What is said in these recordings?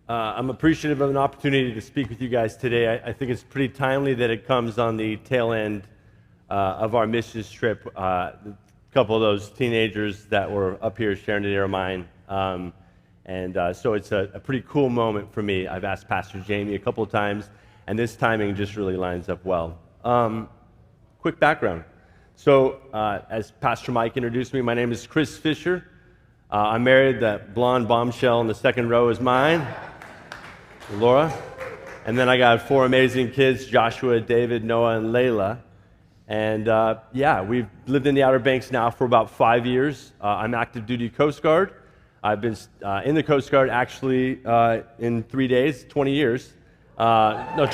I'm appreciative of an opportunity to speak with you guys today. I think it's pretty timely that it comes on the tail end of our missions trip. A couple of those teenagers that were up here sharing today are mine. So it's a pretty cool moment for me. I've asked Pastor Jamie a couple of times, and this timing just really lines up well. Quick background. So as Pastor Mike introduced me, my name is Chris Fisher. I'm married. That blonde bombshell in the second row is mine, Laura. And then I got 4 amazing kids, Joshua, David, Noah, and Layla. And we've lived in the Outer Banks now for about 5 years. I'm active duty Coast Guard. I've been in the Coast Guard actually in 3 days, 20 years. Let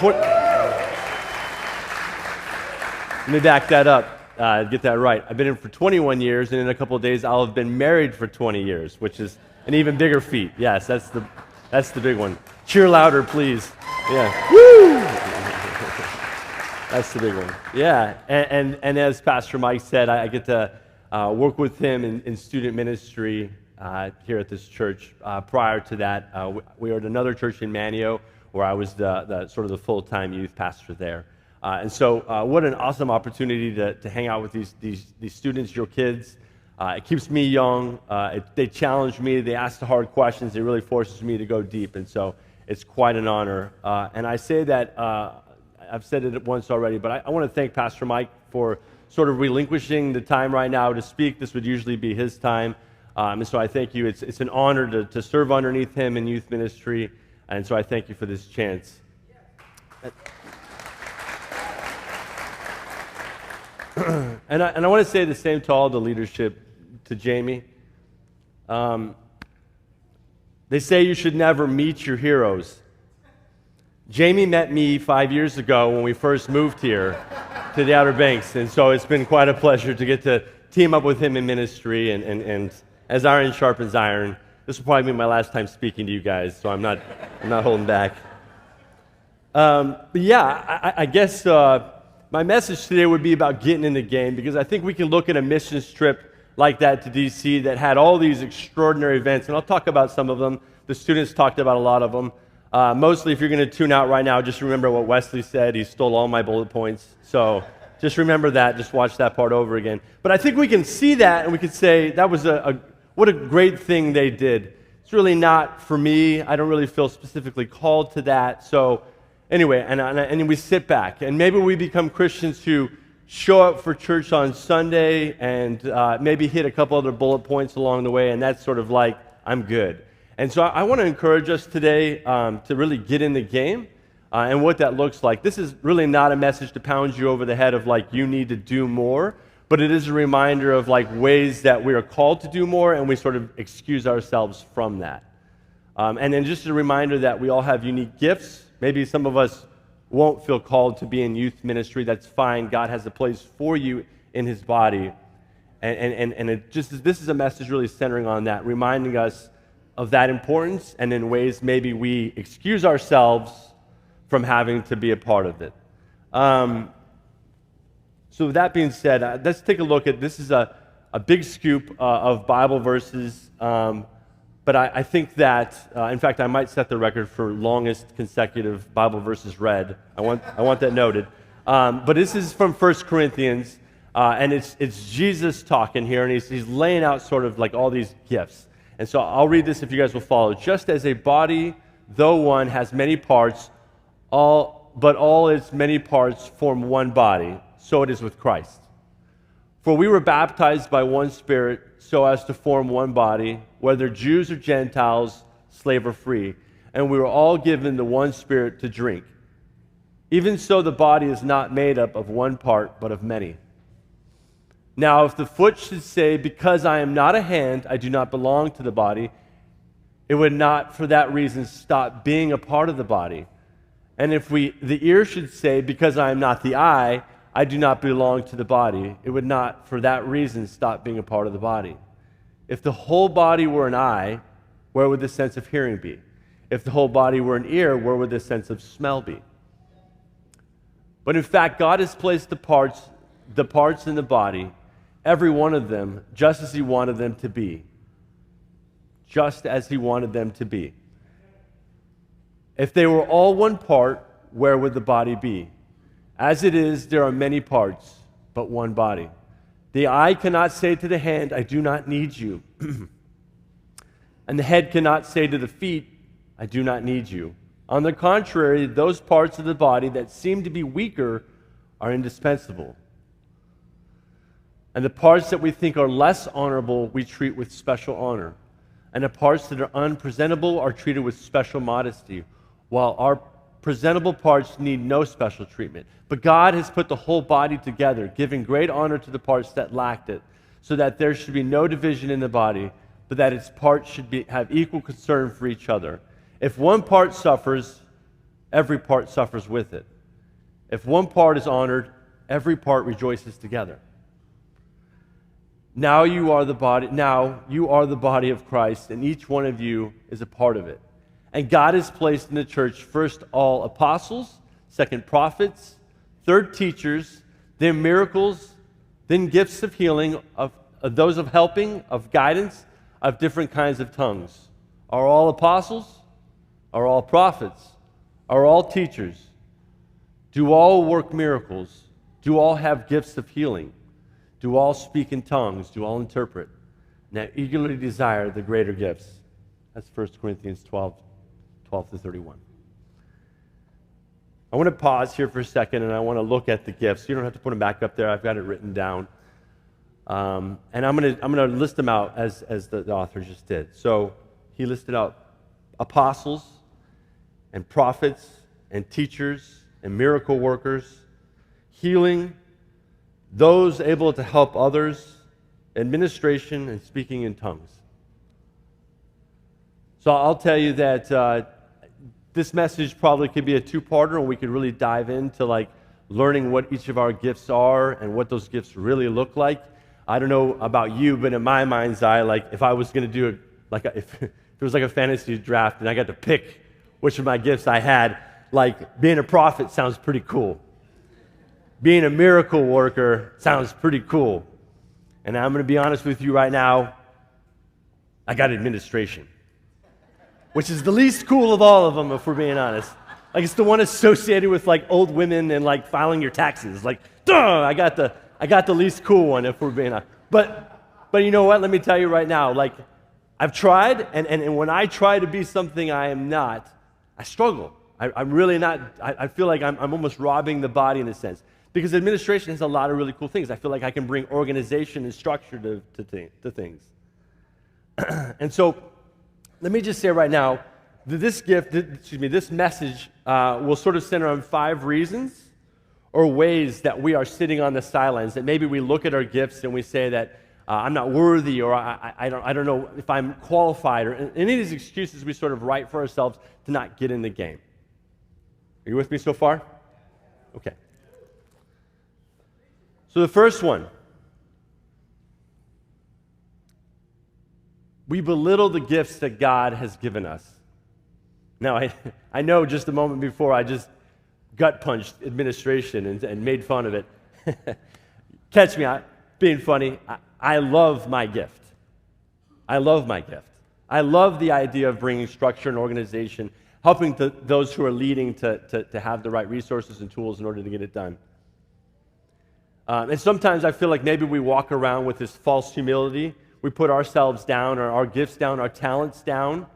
me back that up. Get that right. I've been in for 21 years, and in a couple of days, I'll have been married for 20 years, which is an even bigger feat. Yes, that's the big one. Cheer louder, please. Yeah. Woo! That's the big one. Yeah, and as Pastor Mike said, I get to work with him in student ministry here at this church. Prior to that, we were at another church in Manio, where I was the sort of the full-time youth pastor there. What an awesome opportunity to hang out with these students, your kids. It keeps me young. They challenge me. They ask the hard questions. It really forces me to go deep. And so it's quite an honor. And I say that, I've said it once already, but I want to thank Pastor Mike for sort of relinquishing the time right now to speak. This would usually be his time. And so I thank you. It's an honor to serve underneath him in youth ministry. And so I thank you for this chance. And I want to say the same to all the leadership, to Jamie. They say you should never meet your heroes. Jamie met me 5 years ago when we first moved here to the Outer Banks, and so it's been quite a pleasure to get to team up with him in ministry, and as iron sharpens iron, this will probably be my last time speaking to you guys, so I'm not holding back. I guess my message today would be about getting in the game, because I think we can look at a mission trip like that to DC that had all these extraordinary events, and I'll talk about some of them. The students talked about a lot of them. Mostly, if you're going to tune out right now, just remember what Wesley said. He stole all my bullet points, so just remember that. Just watch that part over again. But I think we can see that, and we could say that was what a great thing they did. It's really not for me. I don't really feel specifically called to that. So anyway, and we sit back, and maybe we become Christians who show up for church on Sunday and maybe hit a couple other bullet points along the way, and that's sort of like, I'm good. And so I want to encourage us today to really get in the game and what that looks like. This is really not a message to pound you over the head of like, you need to do more, but it is a reminder of like ways that we are called to do more, and we sort of excuse ourselves from that. And then just a reminder that we all have unique gifts. Maybe some of us won't feel called to be in youth ministry. That's fine. God has a place for you in his body. And this is a message really centering on that, reminding us of that importance, and in ways maybe we excuse ourselves from having to be a part of it. So with that being said, let's take a look at, this is a big scoop of Bible verses, but I think that, in fact, I might set the record for longest consecutive Bible verses read. I want that noted. But this is from 1 Corinthians, and it's Jesus talking here, and he's laying out sort of like all these gifts. And so I'll read this if you guys will follow. Just as a body, though one, has many parts, but all its many parts form one body, so it is with Christ. For we were baptized by one Spirit so as to form one body, whether Jews or Gentiles, slave or free, and we were all given the one Spirit to drink. Even so, the body is not made up of one part, but of many. Now, if the foot should say, because I am not a hand, I do not belong to the body, it would not for that reason stop being a part of the body. And if the ear should say, because I am not the eye, I do not belong to the body, it would not for that reason stop being a part of the body. If the whole body were an eye, where would the sense of hearing be? If the whole body were an ear, where would the sense of smell be? But in fact, God has placed the parts in the body, every one of them, just as he wanted them to be. Just as he wanted them to be. If they were all one part, where would the body be? As it is, there are many parts, but one body. The eye cannot say to the hand, I do not need you. And the head cannot say to the feet, I do not need you. On the contrary, those parts of the body that seem to be weaker are indispensable. And the parts that we think are less honorable, we treat with special honor. And the parts that are unpresentable are treated with special modesty, while our presentable parts need no special treatment. But God has put the whole body together, giving great honor to the parts that lacked it, so that there should be no division in the body, but that its parts should have equal concern for each other. If one part suffers, every part suffers with it. If one part is honored, every part rejoices together. Now you are the body of Christ, and each one of you is a part of it. And God has placed in the church first all apostles, second prophets, third teachers, then miracles, then gifts of healing, of those of helping, of guidance, of different kinds of tongues. Are all apostles? Are all prophets? Are all teachers? Do all work miracles? Do all have gifts of healing? Do all speak in tongues? Do all interpret? Now eagerly desire the greater gifts. That's 1 Corinthians 12 to 31. I want to pause here for a second, and I want to look at the gifts. You don't have to put them back up there. I've got it written down. And I'm going to list them out as the author just did. So he listed out apostles and prophets and teachers and miracle workers, healing, those able to help others, administration, and speaking in tongues. So I'll tell you that this message probably could be a two-parter, and we could really dive into learning what each of our gifts are and what those gifts really look like. I don't know about you, but in my mind's eye, if I was going to do it, if it was like a fantasy draft and I got to pick which of my gifts I had, being a prophet sounds pretty cool. Being a miracle worker sounds pretty cool. And I'm going to be honest with you right now, I got administration, which is the least cool of all of them, if we're being honest. It's the one associated with old women and filing your taxes. Duh, I got the least cool one, if we're being honest. But you know what? Let me tell you right now. I've tried, and when I try to be something I am not, I struggle. I'm really not. I feel like I'm almost robbing the body in a sense, because administration has a lot of really cool things. I feel like I can bring organization and structure to things. And so, let me just say right now that this message will sort of center on 5 reasons or ways that we are sitting on the sidelines, that maybe we look at our gifts and we say that I'm not worthy, or I don't know if I'm qualified, or any of these excuses we sort of write for ourselves to not get in the game. Are you with me so far? Okay. So the first one, we belittle the gifts that God has given us. Now, I know just a moment before I just gut-punched administration and made fun of it. Catch me, being funny. I love my gift. I love my gift. I love the idea of bringing structure and organization, helping those who are leading to have the right resources and tools in order to get it done. And sometimes I feel like maybe we walk around with this false humility. We put ourselves down, or our gifts down, our talents down.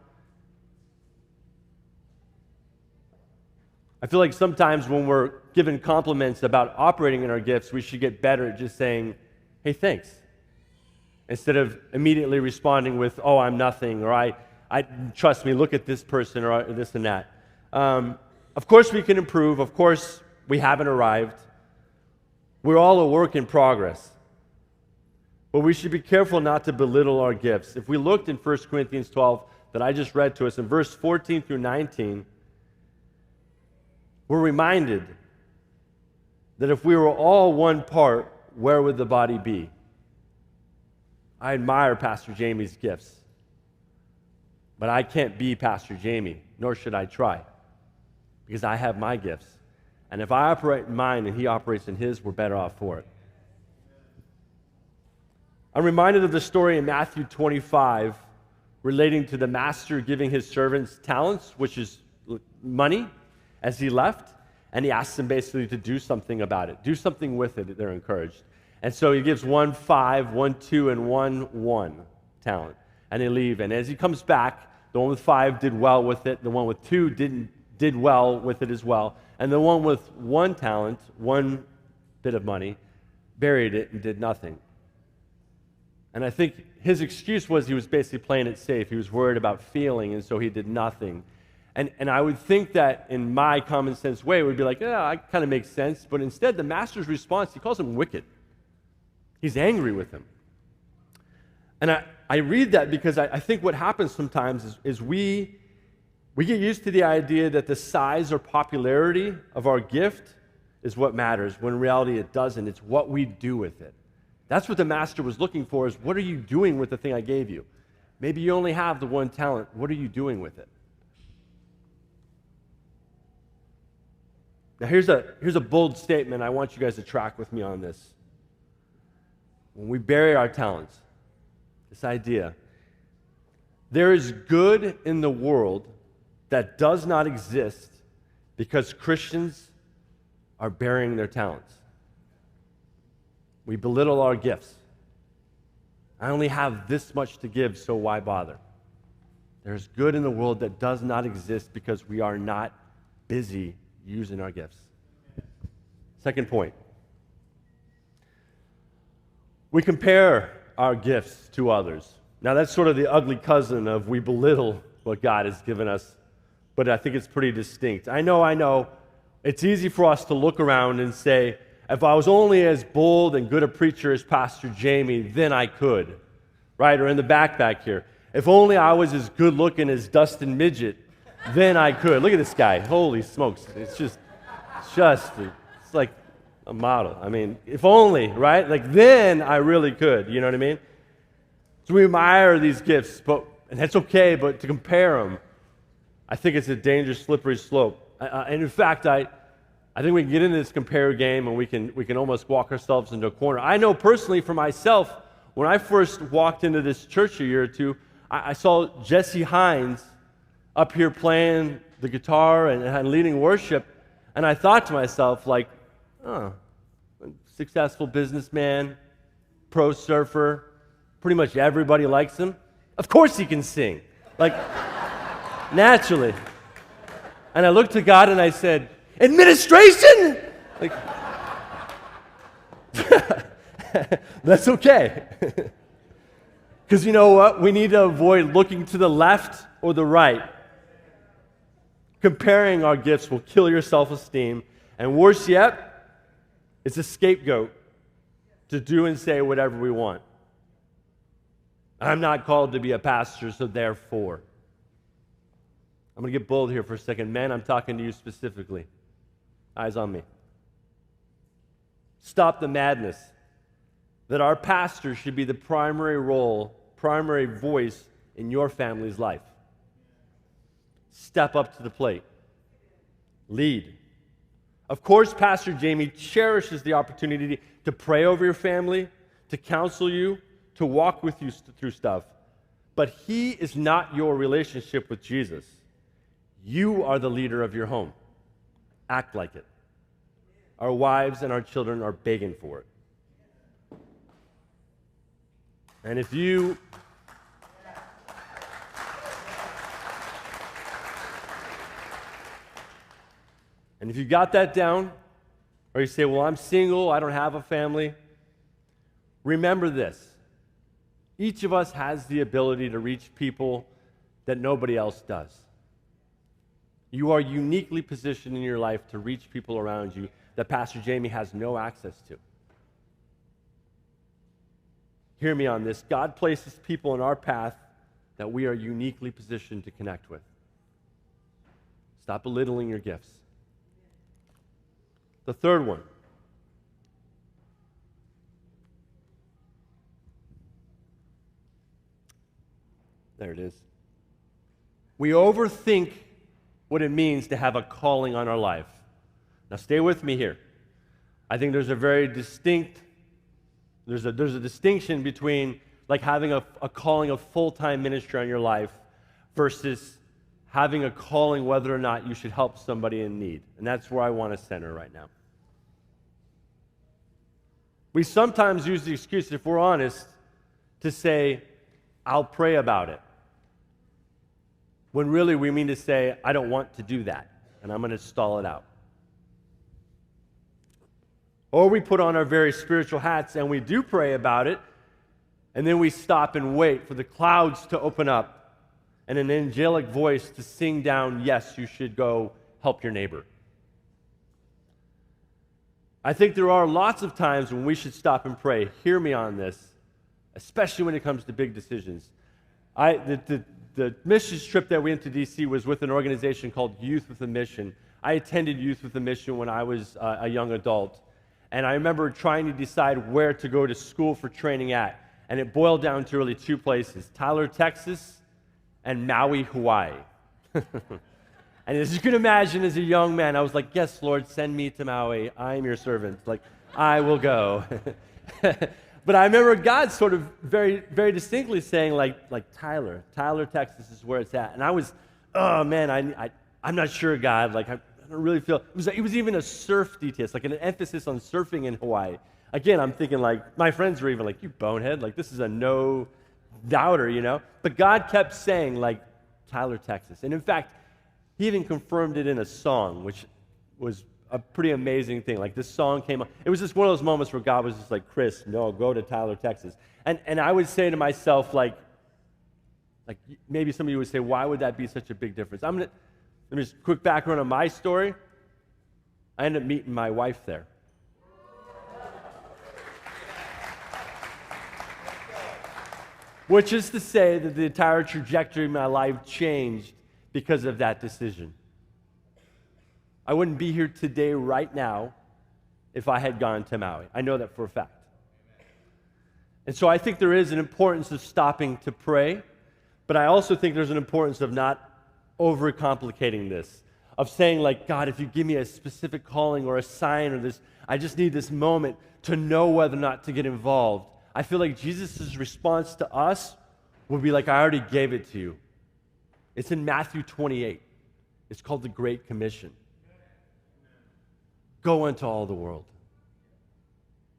I feel like sometimes when we're given compliments about operating in our gifts, we should get better at just saying, hey, thanks, instead of immediately responding with, oh, I'm nothing, or I trust me, look at this person, or this and that. Of course we can improve. Of course we haven't arrived. We're all a work in progress. But we should be careful not to belittle our gifts. If we looked in 1 Corinthians 12 that I just read to us, in verse 14 through 19, we're reminded that if we were all one part, where would the body be? I admire Pastor Jamie's gifts, but I can't be Pastor Jamie, nor should I try, because I have my gifts. And if I operate in mine and he operates in his, we're better off for it. I'm reminded of the story in Matthew 25 relating to the master giving his servants talents, which is money as he left, and he asks them basically to do something about it. Do something with it, they're encouraged. And so he gives 1 5, 1 2, and 1 talent. And they leave. And as he comes back, the one with 5 did well with it. The one with 2 did well with it as well. And the one with 1 talent, 1 bit of money, buried it and did nothing. And I think his excuse was he was basically playing it safe. He was worried about failing, and so he did nothing. And I would think that in my common sense way, it would be like, yeah, that kind of makes sense. But instead, the master's response, he calls him wicked. He's angry with him. And I read that because I think what happens sometimes is we get used to the idea that the size or popularity of our gift is what matters, when in reality it doesn't. It's what we do with it. That's what the master was looking for, is what are you doing with the thing I gave you? Maybe you only have the 1 talent. What are you doing with it? Now here's a bold statement. I want you guys to track with me on this. When we bury our talents, this idea, there is good in the world that does not exist because Christians are burying their talents. We belittle our gifts. I only have this much to give, so why bother? There's good in the world that does not exist because we are not busy using our gifts. Second point. We compare our gifts to others. Now that's sort of the ugly cousin of we belittle what God has given us, but I think it's pretty distinct. I know. It's easy for us to look around and say, if I was only as bold and good a preacher as Pastor Jamie, then I could, right? Or in the back here, if only I was as good looking as Dustin Midget, then I could. Look at this guy. Holy smokes. It's like a model. I mean, if only, right? Like, then I really could. You know what I mean? So we admire these gifts, and that's okay, but to compare them, I think it's a dangerous, slippery slope. And in fact, I think we can get into this compare game, and we can almost walk ourselves into a corner. I know personally for myself, when I first walked into this church a year or two, I saw Jesse Hines up here playing the guitar and leading worship, and I thought to myself, like, oh, successful businessman, pro surfer, pretty much everybody likes him. Of course he can sing, like, naturally. And I looked to God and I said, administration? Like, that's okay. Because you know what? We need to avoid looking to the left or the right. Comparing our gifts will kill your self-esteem. And worse yet, it's a scapegoat to do and say whatever we want. I'm not called to be a pastor, so therefore. I'm going to get bold here for a second. Men, I'm talking to you specifically. Eyes on me. Stop the madness that our pastor should be the primary voice in your family's life. Step up to the plate. Lead. Of course, Pastor Jamie cherishes the opportunity to pray over your family, to counsel you, to walk with you through stuff. But he is not your relationship with Jesus. You are the leader of your home. Act like it. Our wives and our children are begging for it. And if you got that down, or you say, well, I'm single, I don't have a family, remember this. Each of us has the ability to reach people that nobody else does. You are uniquely positioned in your life to reach people around you that Pastor Jamie has no access to. Hear me on this. God places people in our path that we are uniquely positioned to connect with. Stop belittling your gifts. The third one. There it is. We overthink what it means to have a calling on our life. Now stay with me here. I think there's a very distinct, there's a distinction between like having a calling of full-time ministry on your life versus having a calling whether or not you should help somebody in need. And that's where I want to center right now. We sometimes use the excuse, if we're honest, to say, I'll pray about it. When really we mean to say, I don't want to do that, and I'm going to stall it out. Or we put on our very spiritual hats and we do pray about it, and then we stop and wait for the clouds to open up and an angelic voice to sing down, yes, you should go help your neighbor. I think there are lots of times when we should stop and pray. Hear me on this, especially when it comes to big decisions. The missions trip that we went to D.C. was with an organization called Youth with a Mission. I attended Youth with a Mission when I was a young adult, and I remember trying to decide where to go to school for training at, and it boiled down to really two places, Tyler, Texas, and Maui, Hawaii. And as you can imagine, as a young man, I was like, yes, Lord, send me to Maui. I am your servant. Like, I will go. But I remember God sort of very, very distinctly saying, like Tyler, Texas is where it's at. And I was, oh man, I'm not sure, God. Like, I don't really feel. It was even a surf detail, like an emphasis on surfing in Hawaii. Again, I'm thinking like my friends were even like, you bonehead, like this is a no doubter, you know. But God kept saying like Tyler, Texas, and in fact, He even confirmed it in a song, which was a pretty amazing thing. Like this song came up. It was just one of those moments where God was just like, Chris, no, go to Tyler, Texas. And I would say to myself, like maybe some of you would say, why would that be such a big difference? Let me just quick background on my story. I ended up meeting my wife there. Which is to say that the entire trajectory of my life changed because of that decision. I wouldn't be here today right now if I had gone to Maui. I know that for a fact. And so I think there is an importance of stopping to pray, but I also think there's an importance of not overcomplicating this, of saying like, God, if you give me a specific calling or a sign or this, I just need this moment to know whether or not to get involved. I feel like Jesus' response to us would be like, I already gave it to you. It's in Matthew 28. It's called the Great Commission. Go into all the world.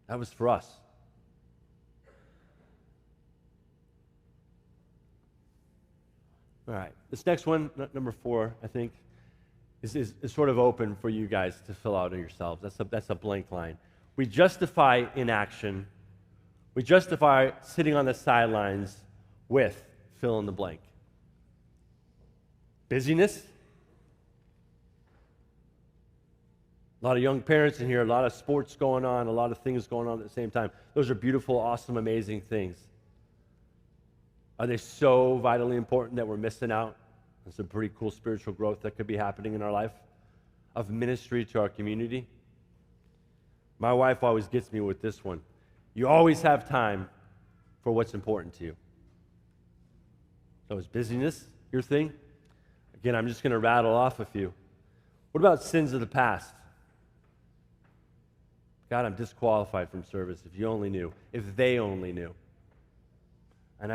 That was for us. All right, this next one, number 4, I think, is sort of open for you guys to fill out yourselves. That's a blank line. We justify inaction. We justify sitting on the sidelines with fill in the blank. Busyness. A lot of young parents in here, a lot of sports going on, a lot of things going on at the same time. Those are beautiful, awesome, amazing things. Are they so vitally important that we're missing out on some pretty cool spiritual growth that could be happening in our life? Of ministry to our community? My wife always gets me with this one. You always have time for what's important to you. So is busyness your thing? Again, I'm just going to rattle off a few. What about sins of the past? God, I'm disqualified from service. If you only knew. If they only knew. And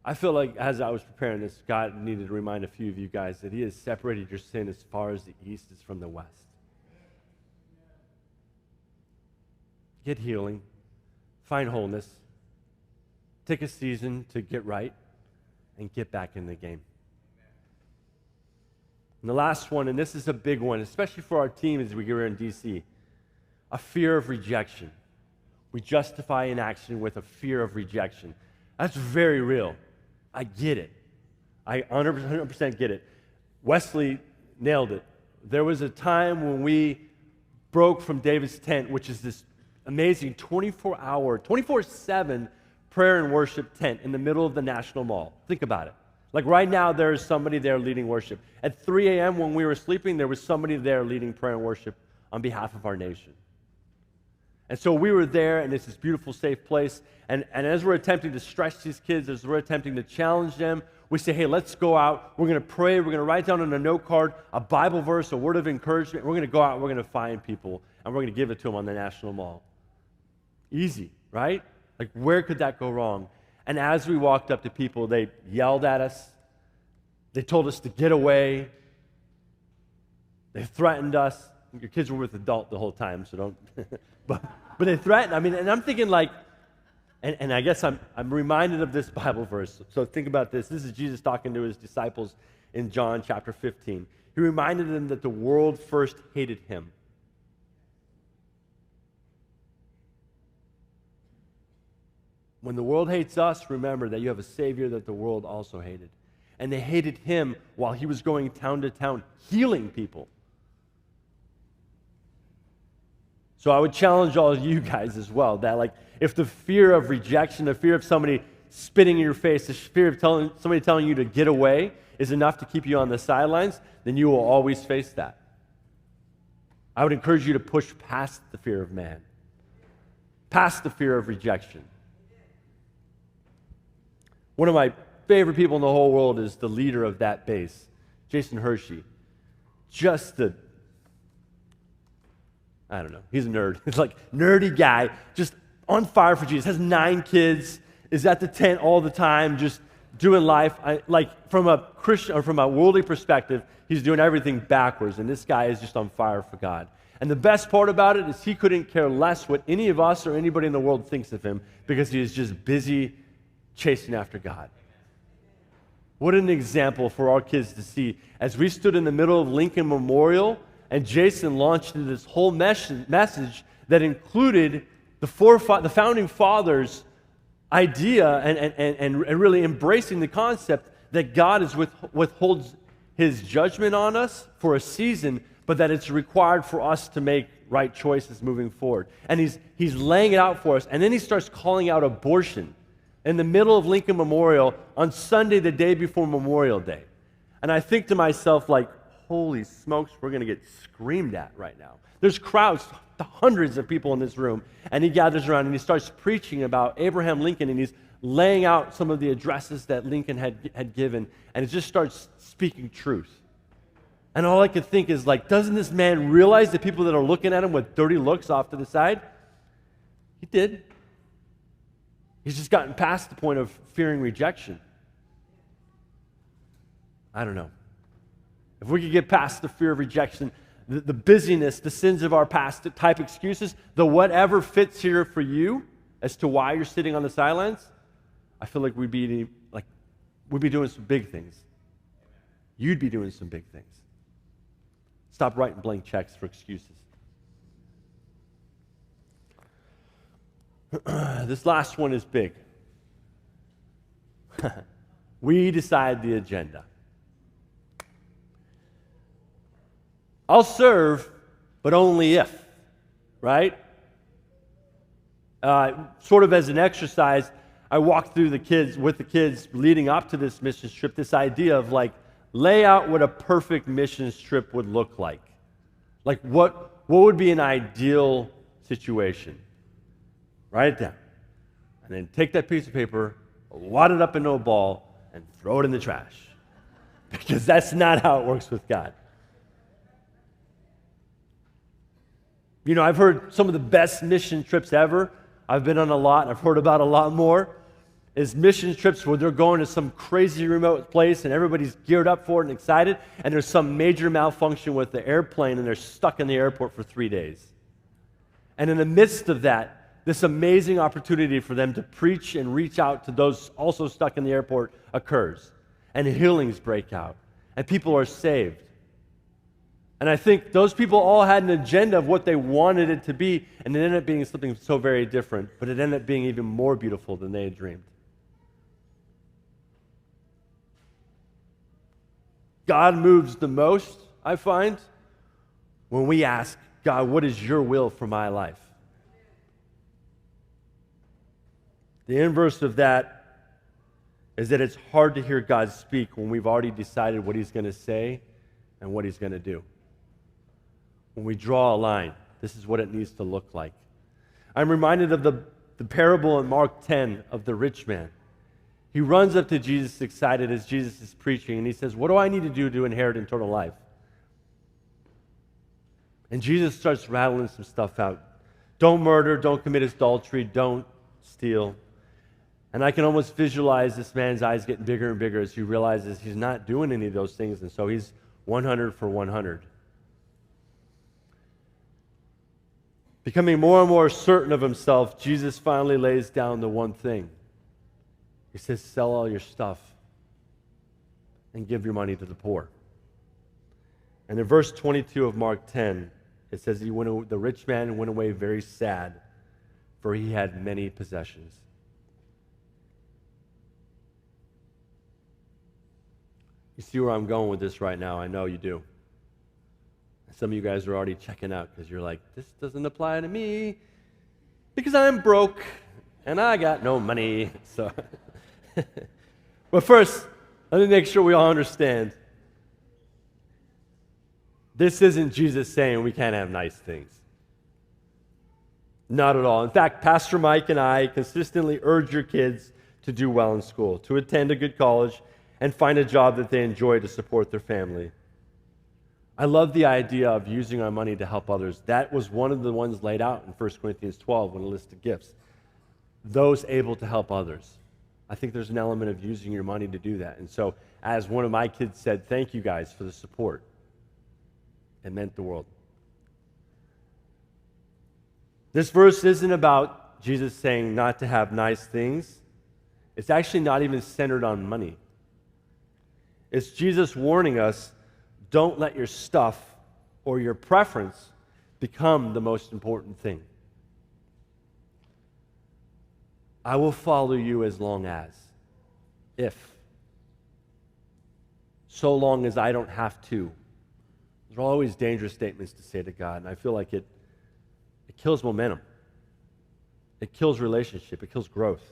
I feel like as I was preparing this, God needed to remind a few of you guys that He has separated your sin as far as the east is from the west. Get healing. Find wholeness. Take a season to get right and get back in the game. And the last one, and this is a big one, especially for our team as we get here in D.C., a fear of rejection. We justify inaction with a fear of rejection. That's very real. I get it. I 100% get it. Wesley nailed it. There was a time when we broke from David's tent, which is this amazing 24/7 prayer and worship tent in the middle of the National Mall. Think about it. Like right now, there is somebody there leading worship. At 3 a.m. when we were sleeping, there was somebody there leading prayer and worship on behalf of our nation. And so we were there, and it's this beautiful, safe place. And as we're attempting to stretch these kids, as we're attempting to challenge them, we say, hey, let's go out. We're going to pray. We're going to write down on a note card a Bible verse, a word of encouragement. We're going to go out, and we're going to find people, and we're going to give it to them on the National Mall. Easy, right? Like, where could that go wrong? And as we walked up to people, they yelled at us. They told us to get away. They threatened us. Your kids were with adult the whole time, so don't. but they threatened. I mean, and I'm thinking like, and I guess I'm reminded of this Bible verse. So think about this. This is Jesus talking to his disciples in John chapter 15. He reminded them that the world first hated him. When the world hates us, remember that you have a Savior that the world also hated. And they hated him while he was going town to town, healing people. So I would challenge all of you guys as well, that like if the fear of rejection, the fear of somebody spitting in your face, the fear of somebody telling you to get away is enough to keep you on the sidelines, then you will always face that. I would encourage you to push past the fear of man, past the fear of rejection. One of my favorite people in the whole world is the leader of that base, Jason Hershey. Just the, I don't know, he's a nerd. He's like nerdy guy, just on fire for Jesus, has 9 kids, is at the tent all the time, just doing life. Like from a Christian or from a worldly perspective, he's doing everything backwards, and this guy is just on fire for God. And the best part about it is he couldn't care less what any of us or anybody in the world thinks of him because he is just busy chasing after God. What an example for our kids to see as we stood in the middle of Lincoln Memorial and Jason launched into this whole message that included the founding fathers' idea and really embracing the concept that God withholds his judgment on us for a season, but that it's required for us to make right choices moving forward. And he's laying it out for us, and then he starts calling out abortion in the middle of Lincoln Memorial on Sunday, the day before Memorial Day. And I think to myself, like, holy smokes, we're going to get screamed at right now. There's crowds, hundreds of people in this room, and he gathers around and he starts preaching about Abraham Lincoln, and he's laying out some of the addresses that Lincoln had given, and it just starts speaking truth. And all I could think is, like, doesn't this man realize the people that are looking at him with dirty looks off to the side? He did. He's just gotten past the point of fearing rejection. I don't know. If we could get past the fear of rejection, the busyness, the sins of our past type excuses, the whatever fits here for you as to why you're sitting on the sidelines, I feel like we'd be doing some big things. You'd be doing some big things. Stop writing blank checks for excuses. This last one is big. We decide the agenda. I'll serve, but only if, right? Sort of as an exercise, I walked through with the kids leading up to this missions trip, this idea of like, lay out what a perfect missions trip would look like. Like what would be an ideal situation? Write it down. And then take that piece of paper, wad it up into a ball, and throw it in the trash. Because that's not how it works with God. You know, I've heard some of the best mission trips ever. I've been on a lot, and I've heard about a lot more, is mission trips where they're going to some crazy remote place and everybody's geared up for it and excited, and there's some major malfunction with the airplane and they're stuck in the airport for 3 days. And in the midst of that, this amazing opportunity for them to preach and reach out to those also stuck in the airport occurs. And healings break out. And people are saved. And I think those people all had an agenda of what they wanted it to be, and it ended up being something so very different, but it ended up being even more beautiful than they had dreamed. God moves the most, I find, when we ask, God, what is your will for my life? The inverse of that is that it's hard to hear God speak when we've already decided what he's going to say and what he's going to do. When we draw a line, this is what it needs to look like. I'm reminded of the parable in Mark 10 of the rich man. He runs up to Jesus excited as Jesus is preaching, and he says, what do I need to do to inherit eternal life? And Jesus starts rattling some stuff out. Don't murder, don't commit adultery, don't steal. And I can almost visualize this man's eyes getting bigger and bigger as he realizes he's not doing any of those things, and so he's 100 for 100. Becoming more and more certain of himself, Jesus finally lays down the one thing. He says, sell all your stuff and give your money to the poor. And in verse 22 of Mark 10, it says, the rich man went away very sad, for he had many possessions. You see where I'm going with this right now? I know you do. Some of you guys are already checking out because you're like, this doesn't apply to me because I'm broke and I got no money. So, but first, let me make sure we all understand. This isn't Jesus saying we can't have nice things. Not at all. In fact, Pastor Mike and I consistently urge your kids to do well in school, to attend a good college, and find a job that they enjoy to support their family. I love the idea of using our money to help others. That was one of the ones laid out in 1 Corinthians 12 when it listed gifts. Those able to help others. I think there's an element of using your money to do that. And so, as one of my kids said, thank you guys for the support. It meant the world. This verse isn't about Jesus saying not to have nice things. It's actually not even centered on money. It's Jesus warning us, don't let your stuff or your preference become the most important thing. I will follow you as long as, so long as I don't have to. Those are always dangerous statements to say to God, and I feel like it kills momentum. It kills relationship. It kills growth.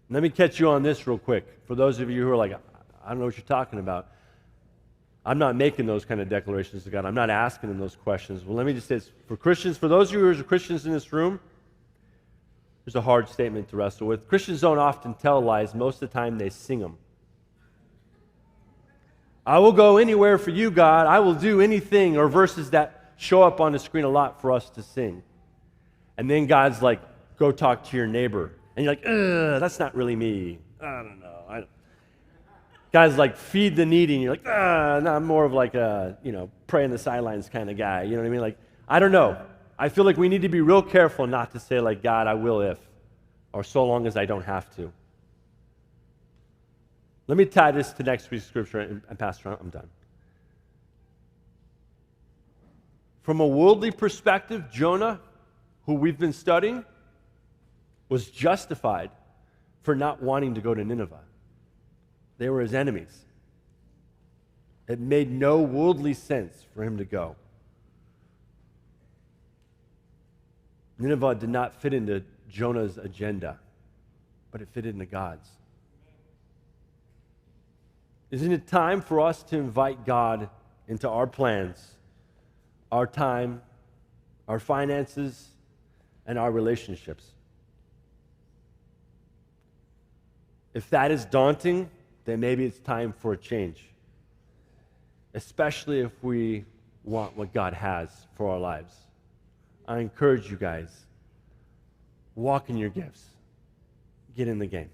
Let me catch you on this real quick. For those of you who are like, I don't know what you're talking about. I'm not making those kind of declarations to God. I'm not asking him those questions. Well, let me just say this. For Christians, for those of you who are Christians in this room, there's a hard statement to wrestle with. Christians don't often tell lies. Most of the time, they sing them. I will go anywhere for you, God. I will do anything, or verses that show up on the screen a lot for us to sing. And then God's like, go talk to your neighbor. And you're like, that's not really me. I don't know. Guys like feed the needy, and you're like, no, I'm more of like a, pray in the sidelines kind of guy. You know what I mean? Like, I don't know. I feel like we need to be real careful not to say like, God, I will if, or so long as I don't have to. Let me tie this to next week's scripture, and Pastor, I'm done. From a worldly perspective, Jonah, who we've been studying, was justified for not wanting to go to Nineveh. They were his enemies. It made no worldly sense for him to go. Nineveh did not fit into Jonah's agenda, but it fit into God's. Isn't it time for us to invite God into our plans, our time, our finances, and our relationships? If that is daunting, then maybe it's time for a change, especially if we want what God has for our lives. I encourage you guys, walk in your gifts. Get in the game.